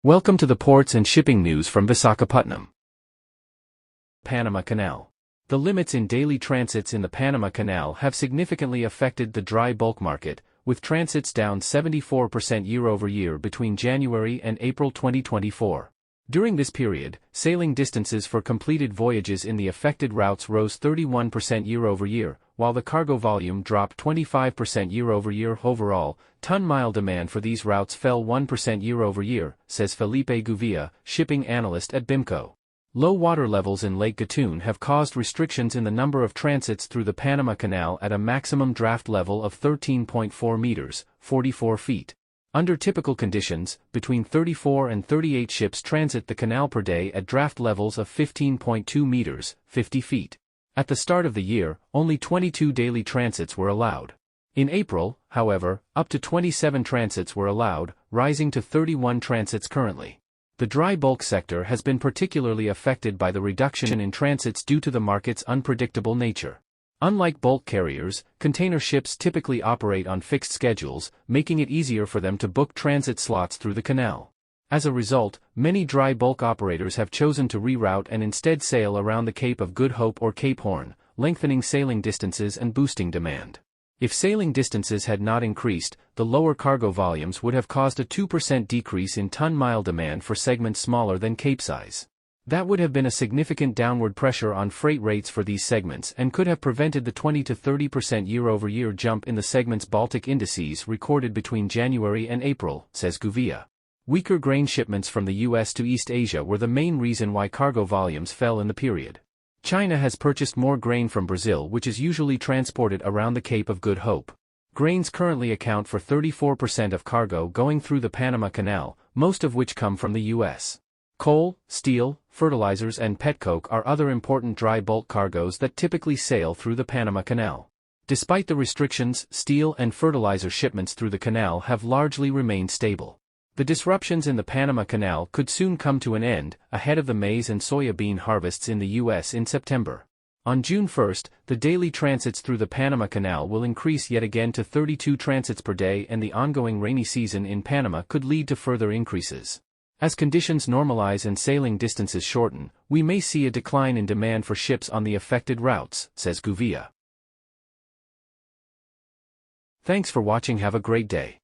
Welcome to the ports and shipping news from Visakhapatnam. Panama Canal. The limits in daily transits in the Panama Canal have significantly affected the dry bulk market, with transits down 74% year-over-year between January and April 2024. During this period, sailing distances for completed voyages in the affected routes rose 31% year-over-year, while the cargo volume dropped 25% year-over-year. Overall, ton-mile demand for these routes fell 1% year-over-year, says Felipe Gouveia, shipping analyst at BIMCO. Low water levels in Lake Gatun have caused restrictions in the number of transits through the Panama Canal at a maximum draft level of 13.4 meters, 44 feet. Under typical conditions, between 34 and 38 ships transit the canal per day at draft levels of 15.2 meters, 50 feet. At the start of the year, only 22 daily transits were allowed. In April, however, up to 27 transits were allowed, rising to 31 transits currently. The dry bulk sector has been particularly affected by the reduction in transits due to the market's unpredictable nature. Unlike bulk carriers, container ships typically operate on fixed schedules, making it easier for them to book transit slots through the canal. As a result, many dry bulk operators have chosen to reroute and instead sail around the Cape of Good Hope or Cape Horn, lengthening sailing distances and boosting demand. If sailing distances had not increased, the lower cargo volumes would have caused a 2% decrease in ton-mile demand for segments smaller than Capesize. That would have been a significant downward pressure on freight rates for these segments and could have prevented the 20 to 30% year-over-year jump in the segment's Baltic indices recorded between January and April, says Gouveia. Weaker grain shipments from the U.S. to East Asia were the main reason why cargo volumes fell in the period. China has purchased more grain from Brazil, which is usually transported around the Cape of Good Hope. Grains currently account for 34% of cargo going through the Panama Canal, most of which come from the U.S. Coal, steel, fertilizers and petcoke are other important dry bulk cargoes that typically sail through the Panama Canal. Despite the restrictions, steel and fertilizer shipments through the canal have largely remained stable. The disruptions in the Panama Canal could soon come to an end, ahead of the maize and soya bean harvests in the U.S. in September. On June 1, the daily transits through the Panama Canal will increase yet again to 32 transits per day, and the ongoing rainy season in Panama could lead to further increases. As conditions normalize and sailing distances shorten, we may see a decline in demand for ships on the affected routes, says Gouveia. Thanks for watching. Have a great day.